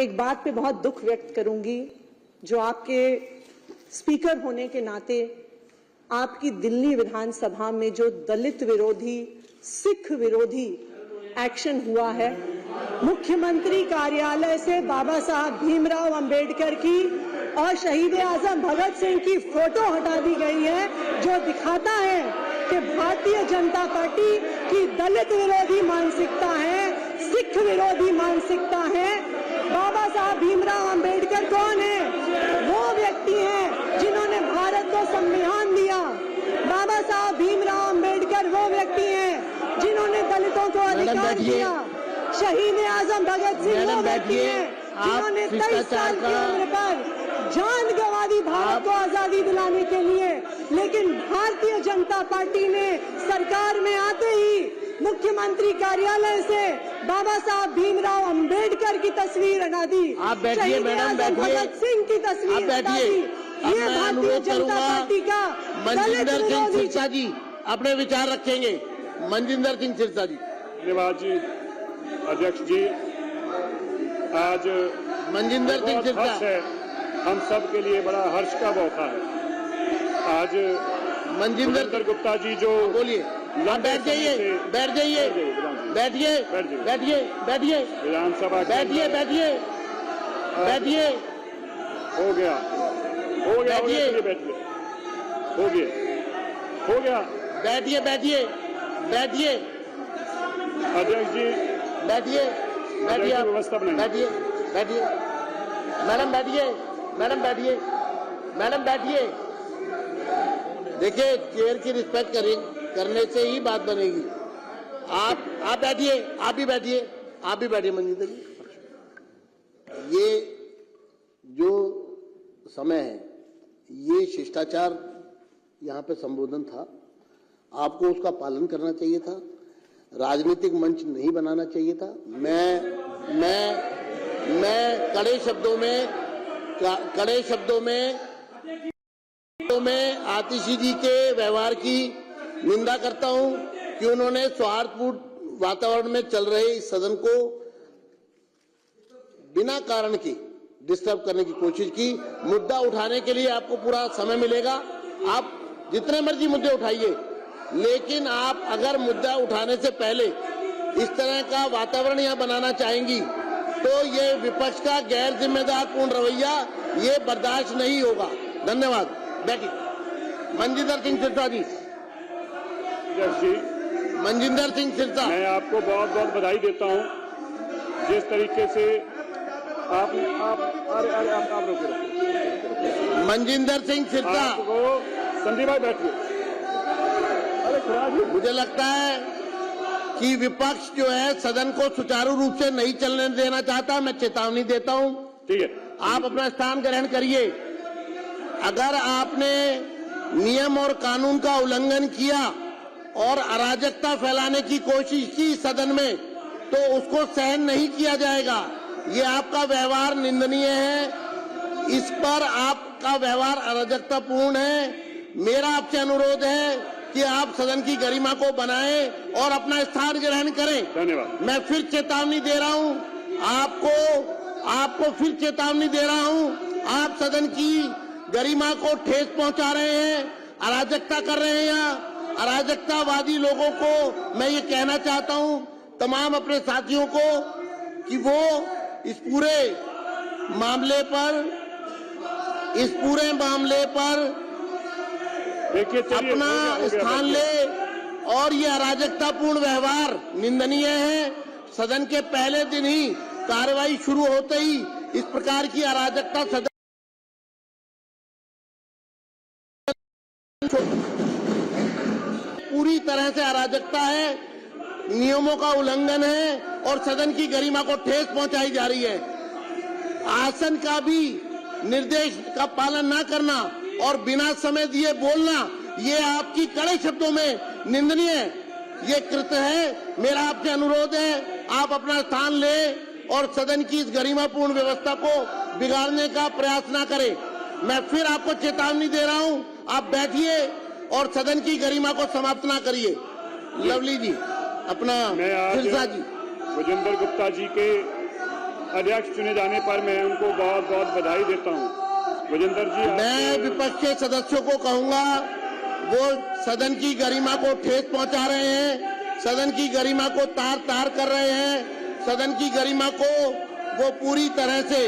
एक बात पे बहुत दुख व्यक्त करूंगी, जो आपके स्पीकर होने के नाते आपकी दिल्ली विधानसभा में जो दलित विरोधी, सिख विरोधी एक्शन हुआ है, मुख्यमंत्री कार्यालय से बाबा साहब भीमराव अंबेडकर की और शहीद आजम भगत सिंह की फोटो हटा दी गई है, जो दिखाता है कि भारतीय जनता पार्टी की दलित विरोधी मानसिकता है, सिख विरोधी मानसिकता है। बाबा साहब भीमराव अंबेडकर कौन है? वो व्यक्ति हैं जिन्होंने भारत को संविधान दिया। बाबा साहब भीमराव अंबेडकर वो व्यक्ति हैं जिन्होंने दलितों को अधिकार दिया। शहीद आजम भगत सिंह वो व्यक्ति हैं जिन्होंने 23 साल की उम्र पर जान गंवा दी भारत को आजादी दिलाने के लिए। लेकिन भारतीय जनता पार्टी ने सरकार में आते ही मुख्यमंत्री कार्यालय से बाबा साहब भीमराव अंबेडकर की तस्वीर हटा दी। आप बैठिए मैडम, बैठिए। भगत सिंह की तस्वीर हटा दी। ये भारतीय जनता पार्टी का मनजिंदर सिंह सिरसा जी अपने विचार रखेंगे। मनजिंदर सिंह सिरसा जी। धन्यवाद जी अध्यक्ष जी। आज मनजिंदर सिंह सिरसा है, हम सब के लिए बड़ा हर्ष का मौका है। आज मनजिंदर गुप्ता जी जो बोलिए, बैठ जाइए, बैठ जाइए, बैठिए, बैठिए, बैठिए, विधानसभा बैठिए, बैठिए, बैठिए, हो गया, हो गया, बैठिए, बैठिए, हो गया, हो गया, बैठिए, बैठिए, बैठिए, अध्यक्ष जी बैठिए, बैठिए, व्यवस्था बनाइए, बैठिए, बैठिए, मैडम बैठिए, मैडम बैठिए, मैडम बैठिए। देखिए, चेयर की रिस्पेक्ट करने से ही बात बनेगी। आप बैठिए, आप भी बैठिए, आप भी बैठिए मनजिंदर जी। ये जो समय है, ये शिष्टाचार यहाँ पे संबोधन था, आपको उसका पालन करना चाहिए था, राजनीतिक मंच नहीं बनाना चाहिए था। मैं कड़े शब्दों में आतिशी जी के व्यवहार की निंदा करता हूं कि उन्होंने सौहार्दपूर्ण वातावरण में चल रहे इस सदन को बिना कारण के डिस्टर्ब करने की कोशिश की। मुद्दा उठाने के लिए आपको पूरा समय मिलेगा, आप जितने मर्जी मुद्दे उठाइए, लेकिन आप अगर मुद्दा उठाने से पहले इस तरह का वातावरण यहां बनाना चाहेंगी तो ये विपक्ष का गैर जिम्मेदार पूर्ण रवैया ये बर्दाश्त नहीं होगा। धन्यवाद। बैठिए। मनजिंदर सिंह सिरसा जी। मनजिंदर सिंह सिरसा। मैं आपको बहुत बहुत बधाई देता हूं, जिस तरीके से आप रोके। मनजिंदर सिंह सिरसा। संदीप भाई बैठिए। मुझे लगता है कि विपक्ष जो है सदन को सुचारू रूप से नहीं चलने देना चाहता। मैं चेतावनी देता हूं, ठीक है, आप अपना स्थान ग्रहण करिए। अगर आपने नियम और कानून का उल्लंघन किया और अराजकता फैलाने की कोशिश की सदन में, तो उसको सहन नहीं किया जाएगा। ये आपका व्यवहार निंदनीय है, इस पर आपका व्यवहार अराजकतापूर्ण है। मेरा आपसे अनुरोध है कि आप सदन की गरिमा को बनाएं और अपना स्थान ग्रहण करें। धन्यवाद। मैं फिर चेतावनी दे रहा हूं आपको फिर चेतावनी दे रहा हूं, आप सदन की गरिमा को ठेस पहुंचा रहे हैं, अराजकता कर रहे हैं। यहाँ अराजकतावादी लोगों को मैं ये कहना चाहता हूं, तमाम अपने साथियों को, कि वो इस पूरे मामले पर अपना स्थान ले। और ये अराजकतापूर्ण व्यवहार निंदनीय है। सदन के पहले दिन ही, कार्रवाई शुरू होते ही इस प्रकार की अराजकता सदन पूरी तरह से अराजकता है, नियमों का उल्लंघन है और सदन की गरिमा को ठेस पहुंचाई जा रही है। आसन का भी निर्देश का पालन न करना और बिना समय दिए बोलना, ये आपकी कड़े शब्दों में निंदनीय ये कृत्य है। मेरा आपसे अनुरोध है, आप अपना स्थान लें और सदन की इस गरिमापूर्ण व्यवस्था को बिगाड़ने का प्रयास न करें। मैं फिर आपको चेतावनी दे रहा हूं, आप बैठिए और सदन की गरिमा को समाप्त ना करिए। लवली जी, अपना सिरसा जी। विजेंद्र गुप्ता जी के अध्यक्ष चुने जाने पर मैं उनको बहुत बहुत बधाई देता हूं। गजेंद्र जी, मैं विपक्ष के सदस्यों को कहूंगा, वो सदन की गरिमा को ठेस पहुंचा रहे हैं, सदन की गरिमा को तार तार कर रहे हैं, सदन की गरिमा को वो पूरी तरह से,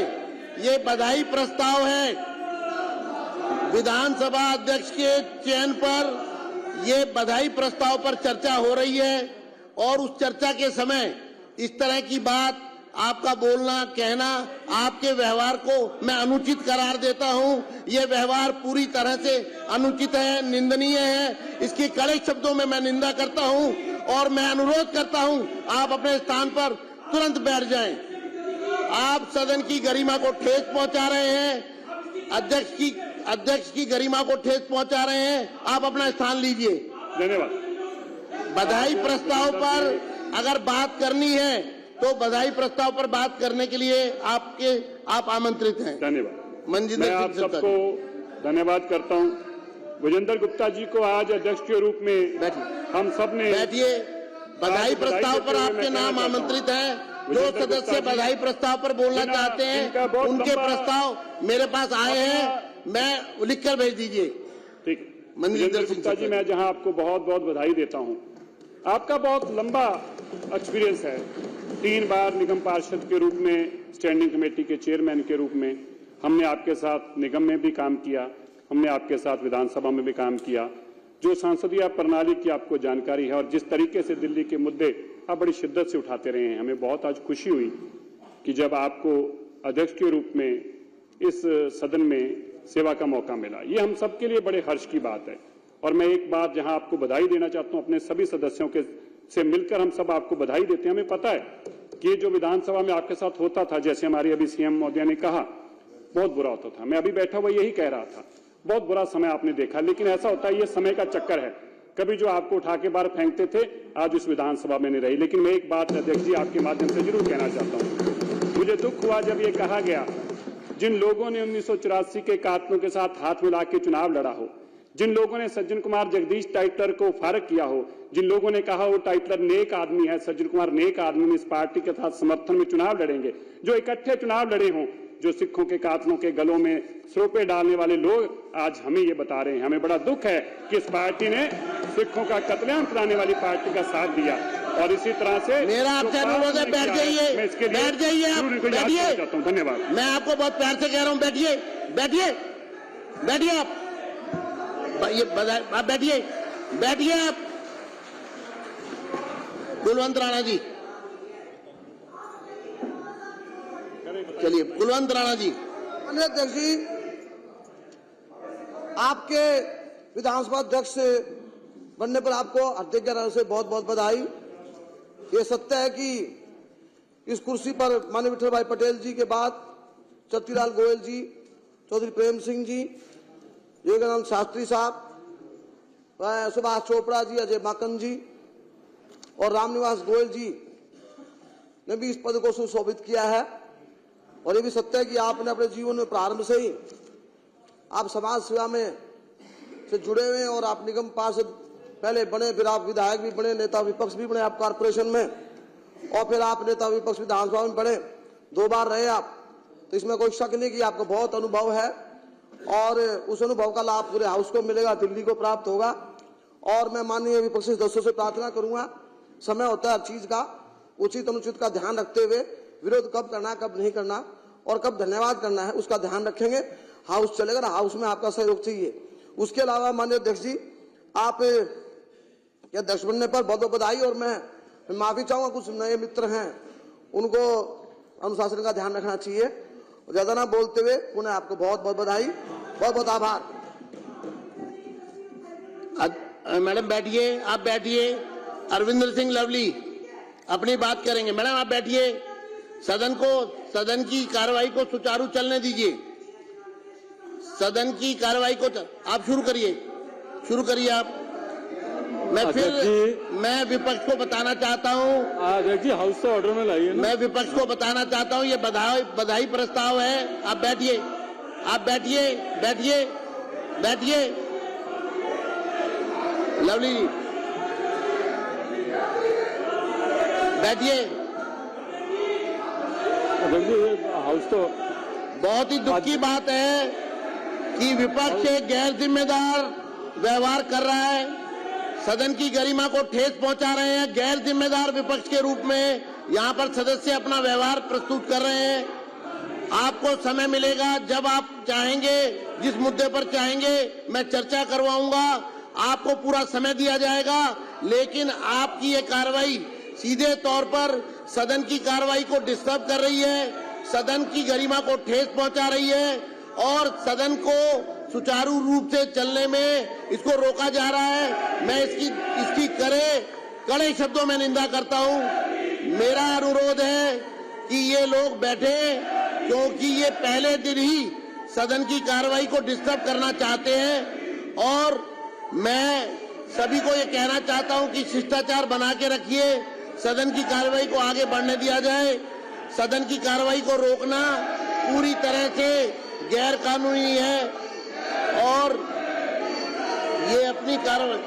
ये बधाई प्रस्ताव है विधानसभा अध्यक्ष के चयन पर, ये बधाई प्रस्ताव पर चर्चा हो रही है और उस चर्चा के समय इस तरह की बात, आपका बोलना कहना, आपके व्यवहार को मैं अनुचित करार देता हूं। ये व्यवहार पूरी तरह से अनुचित है, निंदनीय है, इसकी कड़े शब्दों में मैं निंदा करता हूं और मैं अनुरोध करता हूं आप अपने स्थान पर तुरंत बैठ जाएं। आप सदन की गरिमा को ठेस पहुंचा रहे हैं, अध्यक्ष की गरिमा को ठेस पहुंचा रहे हैं, आप अपना स्थान लीजिए। धन्यवाद। बधाई प्रस्ताव पर अगर बात करनी है तो बधाई प्रस्ताव पर बात करने के लिए आप आमंत्रित हैं। धन्यवाद। मनजिंदर मैं आप सिंह सबको धन्यवाद करता हूं। गजेंद्र गुप्ता जी को आज अध्यक्ष के रूप में हम सब ने बैठिए। बधाई प्रस्ताव पर आपके नाम आमंत्रित हैं। जो सदस्य बधाई प्रस्ताव पर बोलना चाहते हैं उनके प्रस्ताव मेरे पास आए हैं, मैं लिखकर भेज दीजिए। ठीक है। मनजिंदर गुप्ता जी, मैं जहां आपको बहुत बहुत बधाई देता हूं। आपका बहुत लंबा एक्सपीरियंस है, 3 बार निगम पार्षद के रूप में, स्टैंडिंग कमेटी के चेयरमैन के रूप में हमने आपके साथ निगम में भी काम किया, हमने आपके साथ विधानसभा में भी काम किया। जो संसदीय प्रणाली की आपको जानकारी है और जिस तरीके से दिल्ली के मुद्दे आप बड़ी शिद्दत से उठाते रहे हैं, हमें बहुत आज खुशी हुई कि जब आपको अध्यक्ष के रूप में इस सदन में सेवा का मौका मिला। ये हम सबके लिए बड़े हर्ष की बात है और मैं एक बात जहां आपको बधाई देना चाहता हूं, अपने सभी सदस्यों के से मिलकर हम सब आपको बधाई देते हैं। हमें पता है कि जो विधानसभा में आपके साथ होता था, जैसे हमारी अभी सीएम महोदय ने कहा, बहुत बुरा होता था। मैं अभी बैठा हुआ यही कह रहा था, बहुत बुरा समय आपने देखा। लेकिन ऐसा होता है, ये समय का चक्कर है, कभी जो आपको उठा के बाहर फेंकते थे, आज उस विधानसभा में नहीं रही। लेकिन मैं एक बात अध्यक्ष जी आपके माध्यम से जरूर कहना चाहता हूँ। मुझे दुख हुआ जब ये कहा गया, जिन लोगों ने 1984 के कातलों के साथ हाथ मिला के चुनाव लड़ा हो, जिन लोगों ने सज्जन कुमार जगदीश टाइटलर को फारग किया हो, जिन लोगों ने कहा वो टाइटलर नेक आदमी है, सज्जन कुमार नेक आदमी में इस पार्टी के साथ समर्थन में चुनाव लड़ेंगे, जो इकट्ठे चुनाव लड़े हों, जो सिखों के कातलों के गलों में सरोपे डालने वाले लोग आज हमें ये बता रहे हैं। हमें बड़ा दुख है कि इस पार्टी ने सिखों का कत्लेआम कराने वाली पार्टी का साथ दिया और इसी तरह से मेरा आपसे अनुरोध है, बैठ जाइए, बैठ जाइए, आप बैठिए। धन्यवाद। मैं आपको बहुत प्यार से कह रहा हूं, बैठिए, बैठिए, बैठिए आप बैठिए, बैठिए आप। कुलवंत राणा जी, चलिए कुलवंत राणा जी। अध्यक्ष जी, आपके विधानसभा अध्यक्ष बनने पर आपको हार्दिक तरह से बहुत बहुत बधाई। ये सत्य है कि इस कुर्सी पर माननीय विठल भाई पटेल जी के बाद चतुराल गोयल जी, चौधरी प्रेम सिंह जी, योगानंद शास्त्री साहब, सुभाष चोपड़ा जी, अजय माकन जी और रामनिवास गोयल जी ने भी इस पद को सुशोभित किया है। और ये भी सत्य है कि आपने अपने जीवन में प्रारंभ से ही आप समाज सेवा में से जुड़े हुए हैं और आप निगम पार्षद पहले बने, फिर आप विधायक भी बने, नेता विपक्ष भी बने आप कारपोरेशन में, और फिर आप नेता विपक्ष विधानसभा में बने, 2 बार रहे आप। तो इसमें कोई शक नहीं कि आपको बहुत अनुभव है और उस अनुभव का लाभ पूरे हाउस को मिलेगा, दिल्ली को प्राप्त होगा। और मैं माननीय विपक्षी सदस्यों से प्रार्थना करूंगा, समय होता है हर चीज का, उचित अनुचित का ध्यान रखते हुए विरोध कब करना, कब नहीं करना और कब धन्यवाद करना है उसका ध्यान रखेंगे। हाउस चलेगा, हाउस में आपका सहयोग चाहिए। उसके अलावा माननीय अध्यक्ष जी, आप अध्यक्ष बनने पर बहुत बहुत बधाई। और मैं माफी चाहूंगा, कुछ नए मित्र हैं उनको अनुशासन का ध्यान रखना चाहिए। ज्यादा ना बोलते हुए पुनः आपको बहुत बहुत बधाई, बहुत बहुत आभार। मैडम बैठिए, आप बैठिए। अरविंदर सिंह लवली अपनी बात करेंगे। मैडम आप बैठिए, सदन की कार्रवाई को सुचारू चलने दीजिए। सदन की कार्रवाई को आप शुरू करिए आप। मैं विपक्ष को बताना चाहता हूं, अध्यक्ष जी हाउस से ऑर्डर में लाइए। मैं विपक्ष को बताना चाहता हूं, ये बधाई प्रस्ताव है। आप बैठिए, बैठिए। लवली जी बैठिए। अध्यक्ष जी ये हाउस तो बहुत ही दुख की बात है कि विपक्ष एक गैर जिम्मेदार व्यवहार कर रहा है, सदन की गरिमा को ठेस पहुंचा रहे हैं। गैर जिम्मेदार विपक्ष के रूप में यहां पर सदस्य अपना व्यवहार प्रस्तुत कर रहे हैं। आपको समय मिलेगा, जब आप चाहेंगे, जिस मुद्दे पर चाहेंगे मैं चर्चा करवाऊंगा, आपको पूरा समय दिया जाएगा। लेकिन आपकी ये कार्रवाई सीधे तौर पर सदन की कार्रवाई को डिस्टर्ब कर रही है, सदन की गरिमा को ठेस पहुंचा रही है और सदन को सुचारू रूप से चलने में इसको रोका जा रहा है। मैं इसकी कड़े शब्दों में निंदा करता हूं। मेरा अनुरोध है कि ये लोग बैठे, क्योंकि ये पहले दिन ही सदन की कार्रवाई को डिस्टर्ब करना चाहते हैं। और मैं सभी को ये कहना चाहता हूं कि शिष्टाचार बना के रखिए, सदन की कार्रवाई को आगे बढ़ने दिया जाए। सदन की कार्रवाई को रोकना पूरी तरह से गैर कानूनी है और ये अपनी कार्रवाई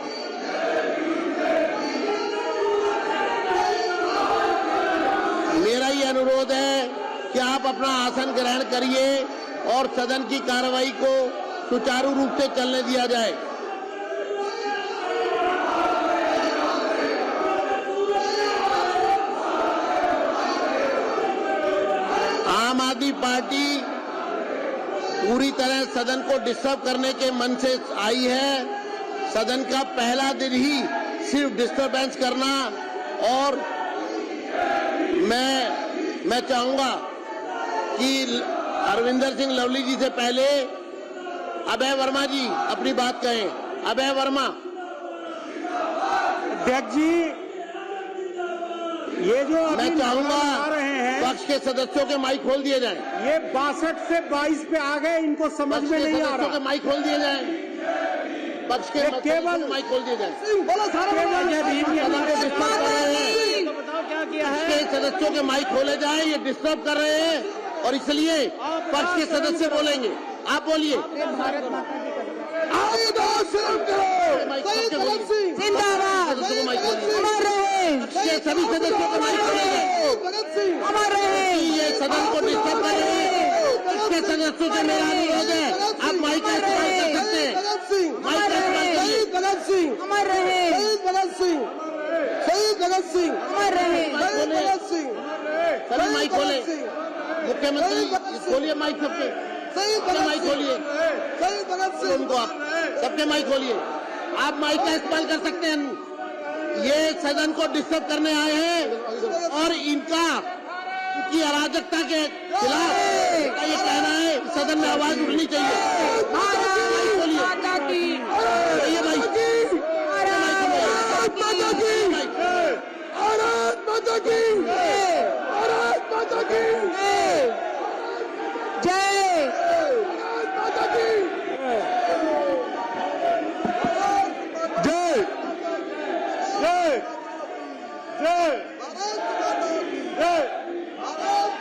मेरा ये अनुरोध है कि आप अपना आसन ग्रहण करिए और सदन की कार्रवाई को सुचारू रूप से चलने दिया जाए। आम आदमी पार्टी पूरी तरह सदन को डिस्टर्ब करने के मन से आई है। सदन का पहला दिन ही सिर्फ डिस्टर्बेंस करना, और मैं चाहूंगा कि अरविंदर सिंह लवली जी से पहले अभय वर्मा जी अपनी बात कहें। अभय वर्मा। अध्यक्ष जी, ये जो मैं चाहूंगा आ रहे हैं, पक्ष के सदस्यों के माइक खोल दिए जाएं। ये 62 से 22 पे आ गए, इनको समझ में नहीं आ सदस्यों के रहा। माइक खोल दिए जाएं। पक्ष के केवल माइक खोल दिए जाएं। इसके सदस्यों के माइक खोले जाएं, ये डिस्टर्ब कर रहे हैं और इसलिए पक्ष के सदस्य बोलेंगे। आप बोलिए। जिंदाबाद, अमर रहे, सभी सदस्यों को माइक खोले जाएं। अमर रहे। ये सदन को डिस्टर्ब कर रहे हैं। इसके सदस्यों से मेरा अनुरोध है, आप माइक का इस्तेमाल कर सकते हैं। माइक का इस्तेमाल करिए। अमर रहे, अमर रहे। सभी माइक खोले। मुख्यमंत्री खोलिए माइक सबके, माइक खोलिए उनको, आप सबके माइक खोलिए। आप माइक का इस्तेमाल कर सकते हैं। ये सदन को डिस्टर्ब करने आए हैं और इनकी अराजकता के खिलाफ ये कहना है, सदन में आवाज उठनी चाहिए। माइक खोलिए। ये माइक जय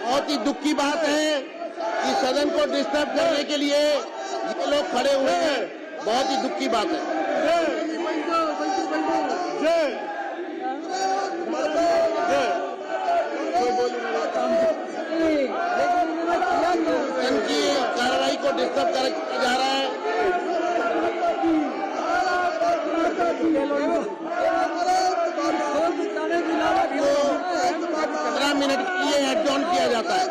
बहुत ही दुख की बात है कि सदन को डिस्टर्ब करने के लिए ये लोग खड़े हुए हैं। बहुत ही दुख की बात है। सदन की कार्रवाई को डिस्टर्ब किया जा रहा है। 15 मिनट के लिए एडजॉर्न किया जाता है।